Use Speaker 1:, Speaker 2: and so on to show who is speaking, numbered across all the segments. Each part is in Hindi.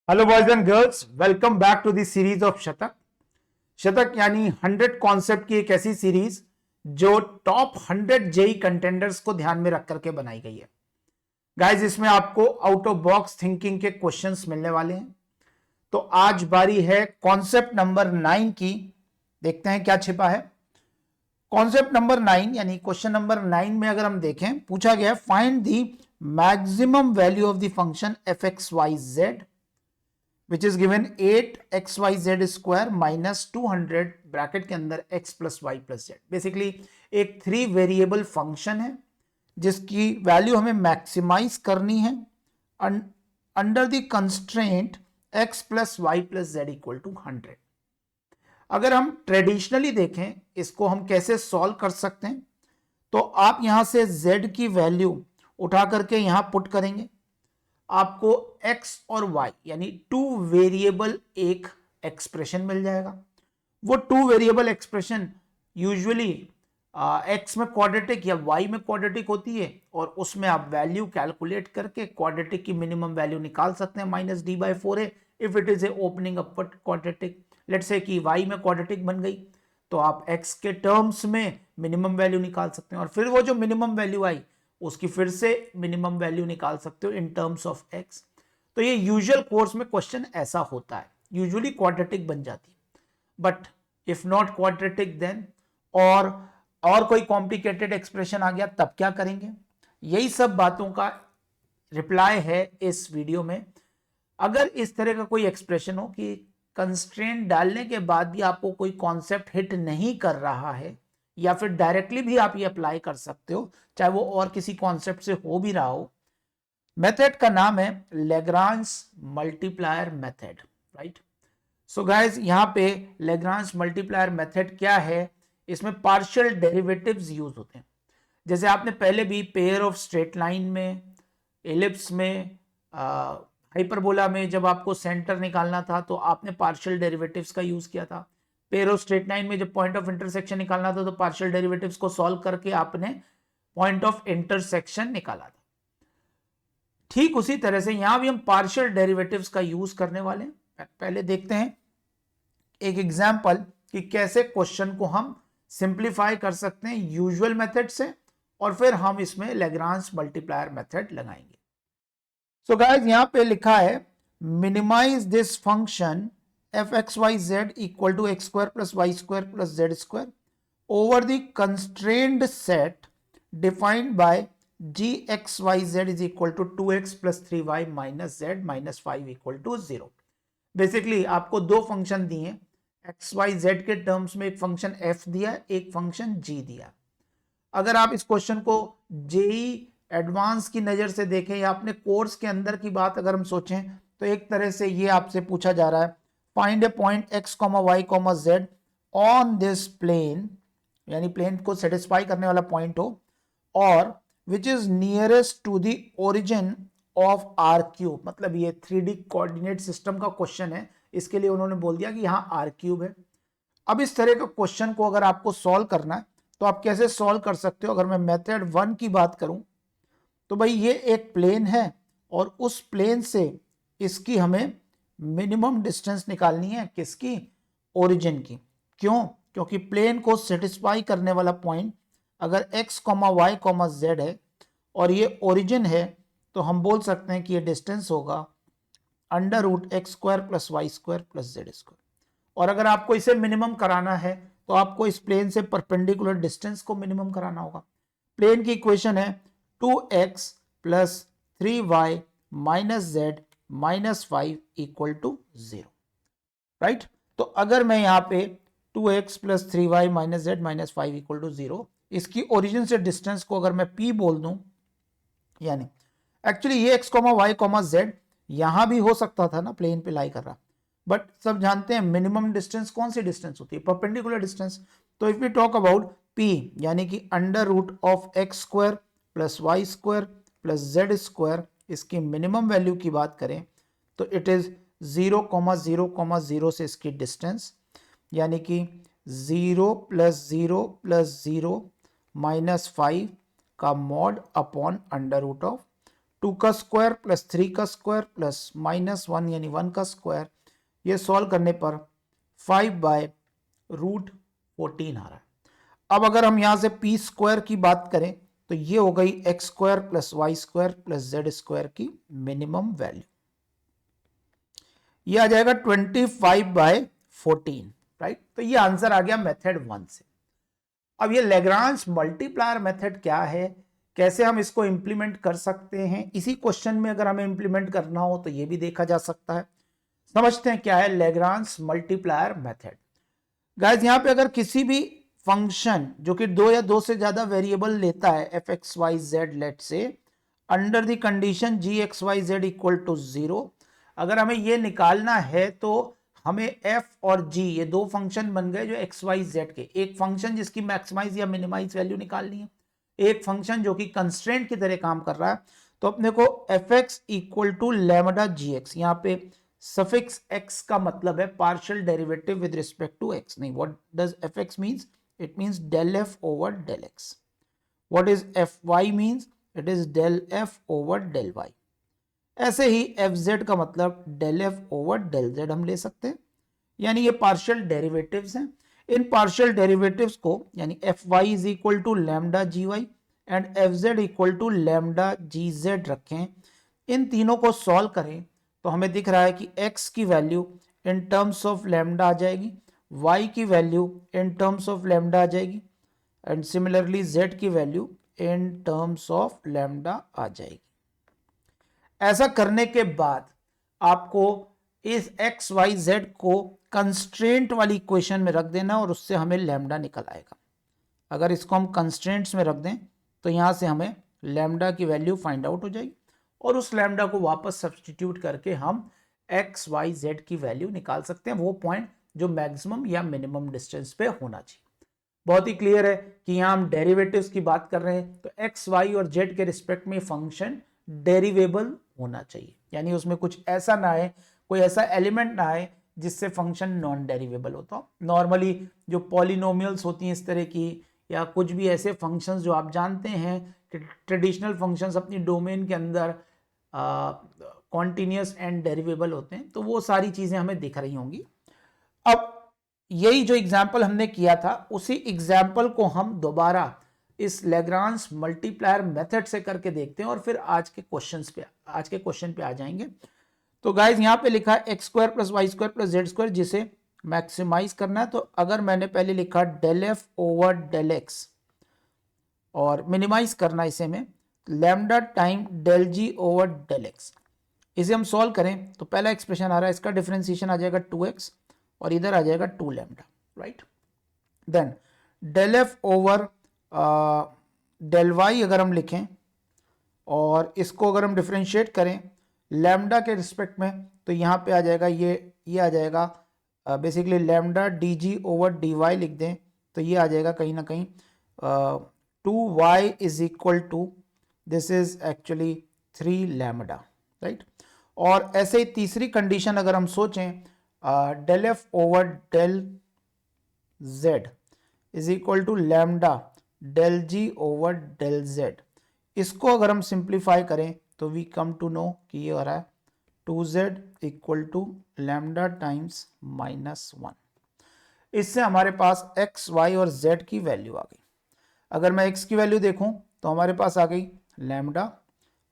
Speaker 1: Hello boys and girls, welcome back to the series of Shatak. शतक यानी 100 कॉन्सेप्ट की एक ऐसी सीरीज जो टॉप 100 जेई कंटेंडर्स को ध्यान में रख करके बनाई गई है। गाइज, इसमें आपको आउट ऑफ बॉक्स थिंकिंग के क्वेश्चंस मिलने वाले हैं। तो आज बारी है कॉन्सेप्ट नंबर 9 की। देखते हैं क्या छिपा है। कॉन्सेप्ट नंबर 9 यानी क्वेश्चन नंबर 9 में अगर हम देखें, पूछा गया है find the maximum value of the function F x Y Z which is given 8xyz square minus 200 bracket के अंदर x plus y plus z। Basically एक 3 वेरिएबल फंक्शन है जिसकी वैल्यू हमें मैक्सिमाइज करनी है under the constraint x plus y plus z equal to 100। अगर हम ट्रेडिशनली देखें इसको हम कैसे सॉल्व कर सकते हैं, तो आप यहां से z की वैल्यू उठा करके यहां पुट करेंगे, आपको x और y यानी 2 वेरिएबल एक एक्सप्रेशन मिल जाएगा। वो 2 वेरिएबल एक्सप्रेशन यूजुअली x में क्वाड्रेटिक या y में क्वाड्रेटिक होती है और उसमें आप वैल्यू कैलकुलेट करके क्वाड्रेटिक की मिनिमम वैल्यू निकाल सकते हैं -d/4 है if it is a opening upward quadratic. Let's say कि y में क्वाड्रेटिक बन गई तो आप x के टर्म्स में मिनिमम वैल्यू निकाल सकते हैं और फिर वो जो मिनिमम वैल्यू आई उसकी फिर से मिनिमम वैल्यू निकाल सकते हो इन टर्म्स ऑफ x। तो ये यूजुअल कोर्स में क्वेश्चन ऐसा होता है, यूजुअली क्वाड्रेटिक बन जाती है, but if not quadratic then और कोई कॉम्प्लिकेटेड एक्सप्रेशन आ गया तब क्या करेंगे। यही सब बातों का रिप्लाई है इस वीडियो में। अगर इस तरह का कोई एक्सप्रेशन हो कि कंस्ट्रेंट डालने के बाद भी आपको कोई कॉन्सेप्ट हिट नहीं कर रहा है या फिर डायरेक्टली भी आप ये अप्लाई कर सकते हो, चाहे वो और किसी कॉन्सेप्ट से हो भी रहा हो। मेथड का नाम है Lagrange multiplier method, right. So guys, यहां पे लैग्रांज मल्टीप्लायर मेथड क्या है, इसमें पार्शियल डेरिवेटिव्स यूज होते हैं। जैसे आपने पहले भी पेयर ऑफ स्ट्रेट लाइन में, एलिप्स में, हाइपरबोला में जब आपको सेंटर निकालना था तो आपने पार्शियल डेरिवेटिव्स का यूज किया था। पेयर ऑफ स्ट्रेट लाइन में जब पॉइंट ऑफ इंटरसेक्शन निकालना था तो पार्शियल डेरिवेटिव्स को सॉल्व करके आपने पॉइंट ऑफ इंटरसेक्शन निकाला था। ठीक उसी तरह से यहां भी हम पार्शियल डेरिवेटिव्स का यूज करने वाले हैं। पहले देखते हैं एक एग्जांपल कि कैसे क्वेश्चन को हम सिंप्लीफाई कर सकते हैं यूजुअल मेथड से और फिर हम इसमें लैग्रांज मल्टीप्लायर मेथड लगाएंगे। सो गाइस, यहां पे लिखा है minimise this function F x Y z equal to x square plus Y square plus Z square over the constrained set defined by g x Y z is equal to 2x plus 3y minus Z minus 5 equal to 0। Basically आपको दो फंक्शन दिए, एक्स वाई जेड के टर्म्स में एक फंक्शन f दिया, एक फंक्शन g दिया। अगर आप इस क्वेश्चन को जेई एडवांस की नजर से देखें या अपने कोर्स के अंदर की बात अगर हम सोचें तो एक तरह से ये आपसे पूछा जा रहा है find a point x, y, z on this plane, यानी प्लेन को सेटिस्फाई करने वाला पॉइंट हो, और which is nearest to the origin of R cube. मतलब ये 3D कोऑर्डिनेट सिस्टम का क्वेश्चन है, इसके लिए उन्होंने बोल दिया कि यहाँ आर क्यूब है। अब इस तरह का क्वेश्चन को अगर आपको सॉल्व करना है तो आप कैसे सॉल्व कर सकते हो। अगर मैं मेथड 1 की बात करूं तो भाई ये एक प्लेन है और उस प्लेन से इसकी हमें मिनिमम डिस्टेंस निकालनी है, किसकी, ओरिजिन की। क्यों? क्योंकि प्लेन को सेटिस्फाई करने वाला पॉइंट अगर x, y, z है और ये ओरिजिन है तो हम बोल सकते हैं कि ये डिस्टेंस होगा under root X square plus Y square plus Z square. और अगर आपको इसे मिनिमम कराना है तो आपको इस प्लेन से परपेंडिकुलर डिस्टेंस को मिनिमम कराना होगा। प्लेन की इक्वेशन है 2x plus 3y minus Z minus 5 equal to 0, right. तो अगर मैं यहाँ पे 2x plus 3y minus Z minus 5 equal to 0, इसकी ओरिजिन से डिस्टेंस को अगर मैं p बोल दूं, यानी एक्चुअली ये x, y, z यहां भी हो सकता था ना, प्लेन पे लाई कर रहा, बट सब जानते हैं मिनिमम डिस्टेंस कौन सी डिस्टेंस होती है, परपेंडिकुलर डिस्टेंस। तो if we talk about p यानी कि under root of X square plus Y square plus Z square, इसकी मिनिमम वैल्यू की बात करें तो इट इज 0,0,0 से इसकी डिस्टेंस, यानी कि 0 प्लस 0 प्लस 0 माइनस 5 का mod upon under root of 2 का स्क्वायर प्लस 3 का स्क्वायर प्लस -1 यानी 1 का स्क्वायर, ये सॉल्व करने पर 5/√14 आ रहा है। अब अगर हम यहां से पी स्क्वायर की बात करें तो ये हो गई X square plus Y square plus Z square की मिनिमम वैल्यू, ये आ जाएगा 25/14, राइट। तो ये आंसर आ गया मेथड 1 से। अब ये लैग्रांज मल्टीप्लायर मेथड क्या है, कैसे हम इसको इंप्लीमेंट कर सकते हैं, इसी क्वेश्चन में अगर हमें इंप्लीमेंट करना हो तो ये भी देखा जा सकता है। समझते हैं क्या है लैग्रांज मल्टीप्लायर मेथड। गाइस यहां पे अगर किसी भी फंक्शन जो कि 2 या 2 से ज्यादा वेरिएबल लेता है f x Y z let's say, under the condition g x Y z equal to 0, अगर हमें ये निकालना है तो हमें एफ और जी ये दो फंक्शन बन गए जो एक्स वाई जेड के, एक फंक्शन जिसकी मैक्सिमाइज या मिनिमाइज वैल्यू निकालनी है, एक फंक्शन जो कि कंस्ट्रेंट की तरह काम कर रहा है। तो अपने को F X equal to lambda G X, यहाँ पे सफिक्स x का मतलब है partial derivative with respect to x, नहीं, what does fx means, it means del f over del x। What is fy means, it is del f over del y। ऐसे ही fz का मतलब del f over del z हम ले सकते हैं, यानी ये पार्शियल डेरिवेटिव्स हैं। इन पार्शियल डेरिवेटिव्स को यानी fy is equal to lambda G Y and fz equal to lambda G Z रखें, इन तीनों को सॉल्व करें तो हमें दिख रहा है कि x की value in terms of lambda आ जाएगी, y की value in terms of lambda आ जाएगी एंड सिमिलरली z की value in terms of lambda आ जाएगी। ऐसा करने के बाद आपको इस x y z को कंस्ट्रेंट वाली इक्वेशन में रख देना और उससे हमें लैम्डा निकल आएगा। अगर इसको हम कंस्ट्रेंट्स में रख दें तो यहां से हमें लैम्डा की वैल्यू फाइंड आउट हो जाएगी और उस लैम्डा को वापस सब्सटीट्यूट करके हम एक्स वाई जेड की वैल्यू निकाल सकते हैं, वो पॉइंट जो मैक्सिमम या मिनिमम डिस्टेंस पे होना चाहिए। बहुत ही क्लियर है कि यहां हम डेरिवेटिव्स की बात कर रहे हैं तो एक्स वाई और जेड के रिस्पेक्ट में फंक्शन डेरिवेबल होना चाहिए, यानी उसमें कुछ ऐसा ना आए, कोई ऐसा एलिमेंट ना आए जिससे फंक्शन नॉन डेरिवेबल होता हो। नॉर्मली जो पॉलिनोमियल्स होती हैं इस तरह की, या कुछ भी ऐसे फंक्शंस जो आप जानते हैं कि ट्रेडिशनल फंक्शंस अपनी डोमेन के अंदर कॉन्टिन्यूस एंड डेरिवेबल होते हैं, तो वो सारी चीजें हमें दिख रही होंगी। अब यही जो एग्जाम्पल हमने किया था उसी एग्जाम्पल को हम दोबारा इस लैग्रांज मल्टीप्लायर मेथड से करके देखते हैं और फिर आज के क्वेश्चन पे आ जाएंगे। तो गाइज यहां पे लिखा है X square plus Y square plus Z square, जिसे मैक्सिमाइज करना है। तो अगर मैंने पहले लिखा del F over del X और मिनिमाइज करना इसे में लैम्डा टाइम डेल जी ओवर डेल एक्स, इसे हम सॉल्व करें तो पहला एक्सप्रेशन आ रहा है, इसका डिफरेंशिएशन आ जाएगा 2x और इधर आ जाएगा 2 lambda, right. Then del F over del Y अगर हम लिखें और इसको अगर हम डिफरेंशिएट करें लैम्डा के रिस्पेक्ट में तो यहाँ पे आ जाएगा ये आ जाएगा basically lambda D G over D Y लिख दें तो ये आ जाएगा कहीं ना कहीं 2y is equal to, this is actually 3 lambda, right. और ऐसे ही तीसरी कंडीशन अगर हम सोचें del F over del Z is equal to lambda del ji over del Z, इसको अगर हम सिंप्लीफाई करें तो वी कम टू नो कि ये हो रहा है 2z equal to lambda times -1। इससे हमारे पास x, y और z की वैल्यू आ गई। अगर मैं x की वैल्यू देखूं तो हमारे पास आ गई लैम्डा,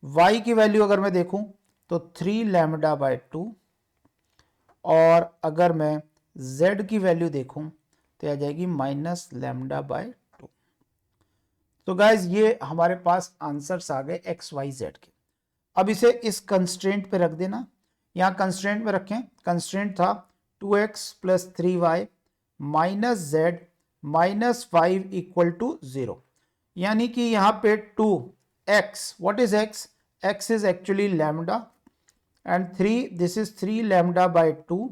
Speaker 1: y की वैल्यू अगर मैं देखूं तो 3 लैम्डा बाय 2, और अगर मैं z की वैल्यू देखूं तो आ जाएगी माइनस लैम्डा बाय 2। तो गाइज ये हमारे पास आंसर्स आ गए x, y, z के। अब इसे इस कंस्ट्रेंट पे रख देना, यहां कंस्ट्रेंट पे रखें, कंस्ट्रेंट था 2x plus 3y minus Z minus 5 equal to 0, यानी कि यहां पे 2x, what is x, x is actually lambda and 3, this is 3 lambda by 2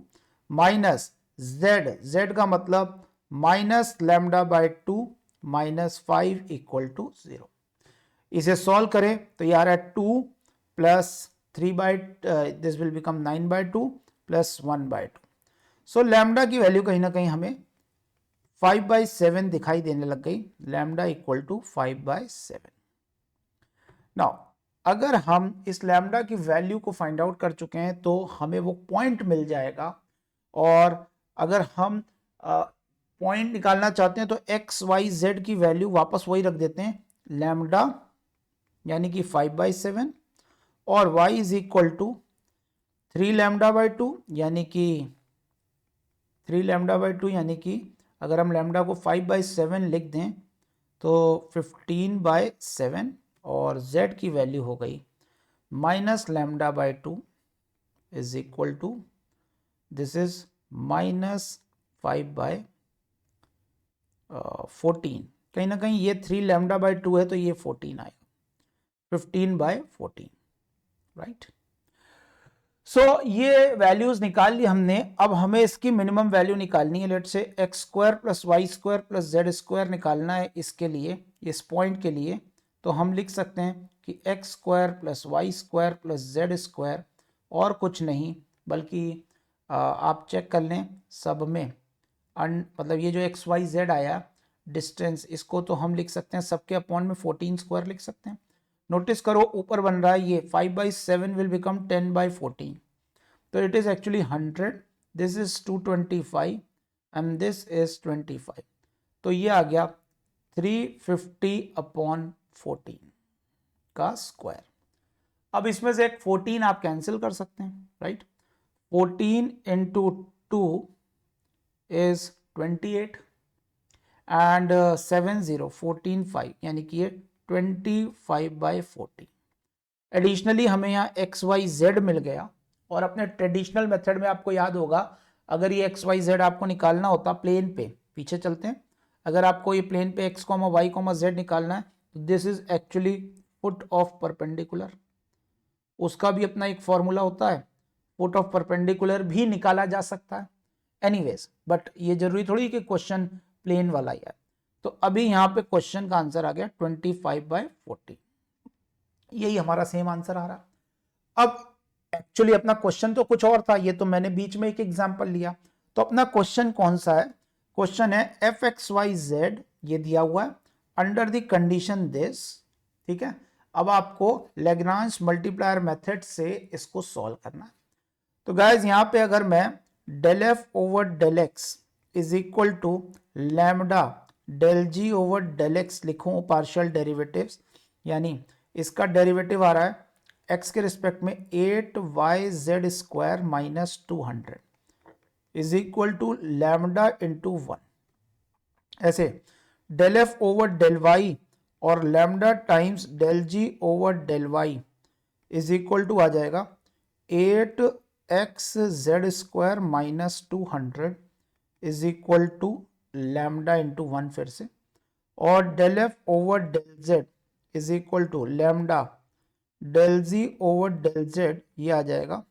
Speaker 1: minus z का मतलब minus lambda by 2 minus 5 equal to 0। इसे सॉल्व करें तो ये आ रहा है 2 plus 3 by this will become 9 by 2 plus 1 by 2। So lambda की वैल्यू कहीं ना कहीं हमें 5/7 दिखाई देने लग गई, लैम्डा इक्वल टू 5/7। नाउ अगर हम इस लैम्डा की वैल्यू को फाइंड आउट कर चुके हैं तो हमें वो पॉइंट मिल जाएगा। और अगर हम पॉइंट निकालना चाहते हैं तो एक्स वाई जेड की वैल्यू वापस वही रख देते हैं, लैम्डा यानी कि 5/7 और y is equal to 3 lambda by 2 यानी कि 3 लैम्डा बाई 2 यानी कि अगर हम लैम्डा को 5/7 लिख दें तो 15/7 और z की वैल्यू हो गई minus lambda by 2 is equal to this is minus 5/14। कहीं ना कहीं ये 3 लैम्डा बाई 2 है तो ये 14 आएगा, 15/14, राइट। सो ये वैल्यूज निकाल ली हमने। अब हमें इसकी मिनिमम वैल्यू निकालनी है। Let say X square plus Y square plus Z square निकालना है इसके लिए, इस पॉइंट के लिए। तो हम लिख सकते हैं कि X square plus Y square plus Z square और कुछ नहीं बल्कि आप चेक कर लें सब में मतलब ये जो एक्स वाई जेड आया डिस्टेंस, इसको तो हम लिख सकते हैं सबके अपॉन में 14 स्क्वायर लिख सकते हैं। नोटिस करो ऊपर बन रहा है ये 5/7 विल बिकम 10/14, तो it is actually 100, this is 225 and this is 25, तो ये आ गया 350/14 का स्क्वायर। अब इसमें से एक 14 आप कैंसिल कर सकते हैं, राइट। 14 इंटू 2 इज 28 एंड 14 5 यानी कि ये 25/40। एडिशनली हमें यहाँ एक्स वाई जेड मिल गया। और अपने ट्रेडिशनल मेथड में आपको याद होगा, अगर ये एक्स वाई जेड आपको निकालना होता प्लेन पे, पीछे चलते हैं, अगर आपको ये प्लेन पे X comma Y comma Z निकालना है तो this is actually foot of perpendicular. उसका भी अपना एक फॉर्मूला होता है, फुट ऑफ परपेंडिकुलर भी निकाला जा सकता है। एनीवेज, बट ये जरूरी थोड़ी कि क्वेश्चन प्लेन वाला ही है। तो अभी यहाँ पे क्वेश्चन का आंसर आ गया 25/40, यही हमारा सेम आंसर आ रहा। अब एक्चुअली अपना क्वेश्चन तो कुछ और था, ये तो मैंने बीच में एक एग्जांपल लिया। तो अपना क्वेश्चन कौन सा है? क्वेश्चन है एफ एक्स वाई जेड, ये दिया हुआ है अंडर द कंडीशन दिस, ठीक है। अब आपको लैग्रांज मल्टीप्लायर मेथड से इसको सॉल्व करना है। तो गाइज यहाँ पे अगर मैं del F over del X is equal to lambda del ji over del X लिखूं पार्शियल डेरिवेटिव्स, यानी इसका डेरिवेटिव आ रहा है x के रिस्पेक्ट में 8yz square minus 200 is equal to lambda into 1। ऐसे del F over del y और lambda times del ji over del y is equal to आ जाएगा 8xz square minus 200 is equal to lambda into 1 फिर से, और del F over del Z is equal to lambda del ji over del z, ये आ जाएगा।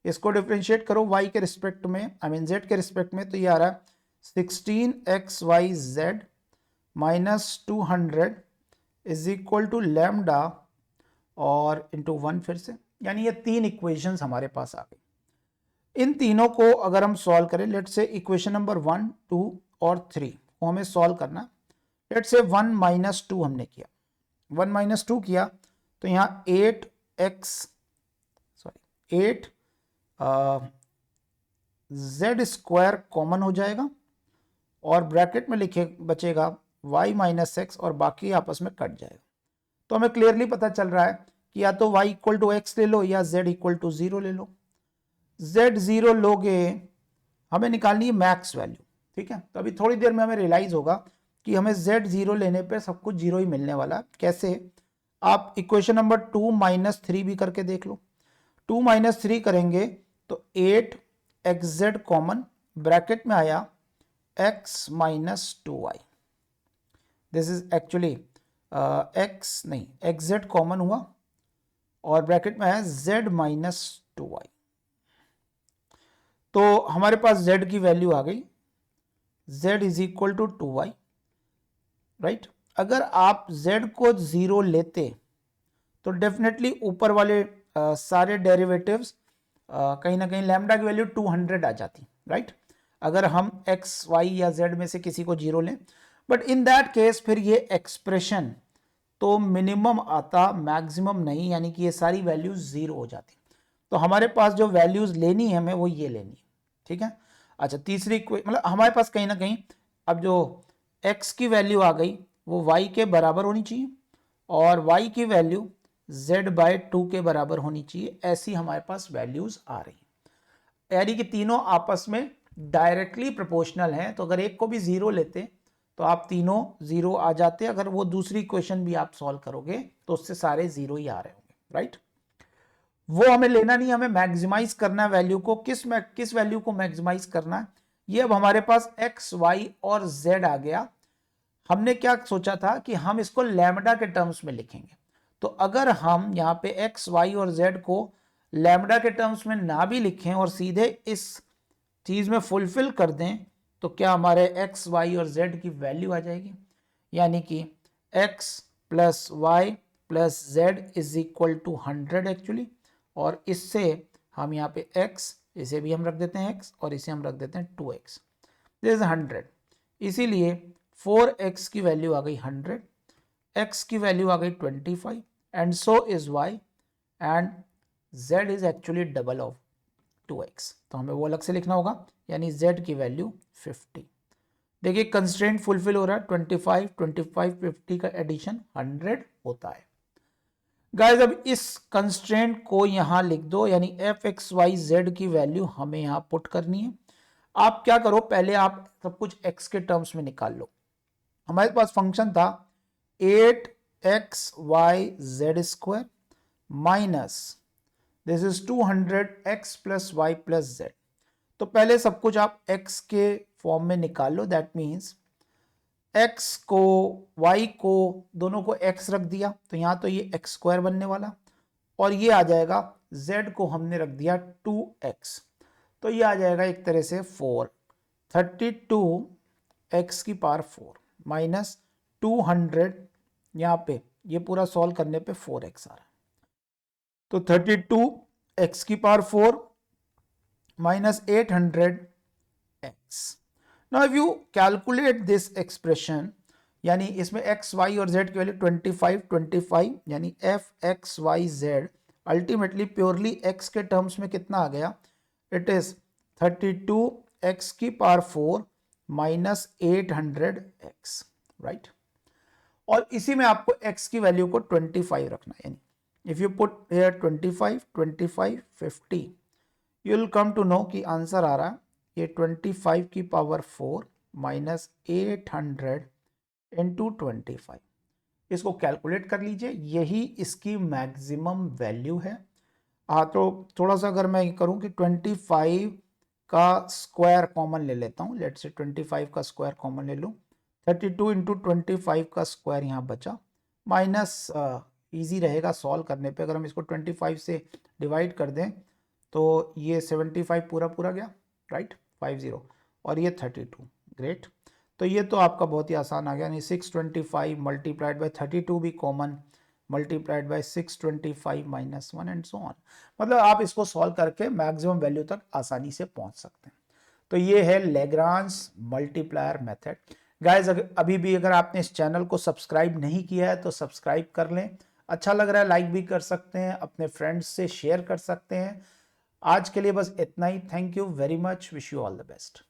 Speaker 1: इसको डिफ्रेंशिएट करो y के रिस्पेक्ट में, आई मीन z के रिस्पेक्ट में, तो ये आ रहा है 16xyz minus 200 is equal to lambda और इंटू 1 फिर से, यानी ये तीन इक्वेशंस हमारे पास आ गई। इन तीनों को अगर हम सॉल्व करें, लेट से इक्वेशन नंबर 1, 2 और 3 को हमें सॉल्व करना। लेट से 1 - 2 हमने किया, 1 - 2 किया तो यहाँ 8 z स्क्वायर कॉमन हो जाएगा और ब्रैकेट में लिखे बचेगा y - x और बाकी आपस में कट जाएगा। तो हमें क्लियरली पता चल रहा है कि या तो y इक्वल टू x ले लो या z इक्वल टू 0 ले लो। z 0 लोगे, हमें निकालनी है मैक्स वैल्यू, ठीक है। तो अभी थोड़ी देर में हमें रियलाइज होगा कि हमें z 0 लेने पे सब कुछ 0 ही मिलने वाला। कैसे? आप इक्वेशन नंबर 2 - 3 भी करके देख लो। 2 - 3 करेंगे तो 8xz कॉमन, ब्रैकेट में आया x - 2y, this is actually x नहीं xz कॉमन हुआ और ब्रैकेट में आया z - 2y। तो हमारे पास z की वैल्यू आ गई, z is equal to 2y, right. अगर आप z को 0 लेते तो डेफिनेटली ऊपर वाले सारे डेरिवेटिव्स कहीं ना कहीं लैम्डा की वैल्यू 200 आ जाती, राइट, अगर हम x y या z में से किसी को 0 लें। बट इन दैट केस फिर ये एक्सप्रेशन तो मिनिमम आता, मैक्सिमम नहीं, यानी कि ये सारी वैल्यूज 0 हो जाती। तो हमारे पास जो वैल्यूज लेनी है हमें वो ये लेनी है, ठीक है। अच्छा, तीसरी मतलब हमारे पास कहीं ना कहीं अब जो x की वैल्यू आ गई वो y के बराबर होनी चाहिए और y की वैल्यू z/2 के बराबर होनी चाहिए, ऐसी हमारे पास वैल्यूज आ रही है। यानी कि तीनों आपस में डायरेक्टली प्रोपोर्शनल हैं, तो अगर एक को भी 0 लेते तो आप तीनों 0 आ जाते। अगर वो दूसरी क्वेश्चन भी आप सॉल्व करोगे तो उससे सारे 0 ही आ रहे होंगे, राइट। वो हमें लेना नहीं, हमें मैक्सिमाइज करना है वैल्यू को। किस वैल्यू को मैक्सिमाइज करना है, ये अब हमारे पास x, y और z आ गया। हमने क्या सोचा था कि हम इसको लैम्डा के टर्म्स में लिखेंगे। तो अगर हम यहाँ पे x, y और z को लैम्डा के टर्म्स में ना भी लिखें और सीधे इस चीज में फुलफिल कर दें, तो क्या हमारे x, y और z की वैल्यू आ जाएगी। यानी कि x plus Y plus Z is equal to 100 actually. और इससे हम यहाँ पे x, इसे भी हम रख देते हैं x और इसे हम रख देते हैं 2x, दिस इज 100। इसीलिए 4x की वैल्यू आ गई 100, x की वैल्यू आ गई 25 and so is y and z is actually double of 2x। तो हमें वो अलग से लिखना होगा, यानी z की वैल्यू 50। देखिए कंस्ट्रेंट फुलफिल हो रहा है, 25 25 50 का एडिशन 100 होता है। गाइस अब इस कंस्ट्रेंट को यहां लिख दो, यानी एफ एक्स वाई जेड की वैल्यू हमें यहां पुट करनी है। आप क्या करो, पहले आप सब कुछ x के टर्म्स में निकाल लो। हमारे पास फंक्शन था 8xyz² minus this is 200x plus Y plus Z. तो पहले सब कुछ आप x के फॉर्म में निकाल लो। दैट मीन्स x को y को दोनों को x रख दिया तो यहां तो ये x² बनने वाला, और ये आ जाएगा z को हमने रख दिया 2x, तो ये आ जाएगा एक तरह से 4, 32x की पावर 4 माइनस 200, यहाँ पे ये पूरा सॉल्व करने पे 4x आ रहा है। तो 32x की power 4 minus 800x. Now if you calculate this expression, यानी इसमें x, y और z की वैल्यू 25 25, यानी f x y z ultimately purely x के टर्म्स में कितना आ गया, इट इज 32x की पावर 4 माइनस 800x, राइट। और इसी में आपको x की वैल्यू को 25 रखना है, यानी if you put here 25 25 50, you will come to know कि आंसर आ रहा है ये 25 की पावर 4 माइनस 800 इंटू 25। इसको कैलकुलेट कर लीजिए, यही इसकी मैक्सिमम वैल्यू है। तो थोड़ा सा अगर मैं करूं कि 25 का स्क्वायर कॉमन ले लेता हूं, लेट्स से 25 का स्क्वायर कॉमन ले लूं, 32 इंटू 25 का स्क्वायर यहाँ बचा, माइनस ईजी रहेगा सॉल्व करने पे। अगर हम इसको 25 से डिवाइड कर दें तो ये 75 पूरा पूरा गया, राइट, 50, और ये 32, ग्रेट। तो ये तो आपका बहुत ही आसान आ गया, यानी 625 मल्टीप्लाइड बाय 32 भी common, multiplied by 625 minus 1 and so on. मतलब आप इसको सॉल्व करके मैक्सिमम वैल्यू तक आसानी से पहुंच सकते हैं। तो ये है लैग्रांज मल्टीप्लायर मेथड। गाइज अभी भी अगर आपने इस चैनल को सब्सक्राइब नहीं किया है तो सब्सक्राइब कर लें। अच्छा लग रहा है लाइक भी कर सकते हैं, अपने फ्रेंड्स से शेयर कर सकते हैं। आज के लिए बस इतना ही। Thank you very much, wish you all the best.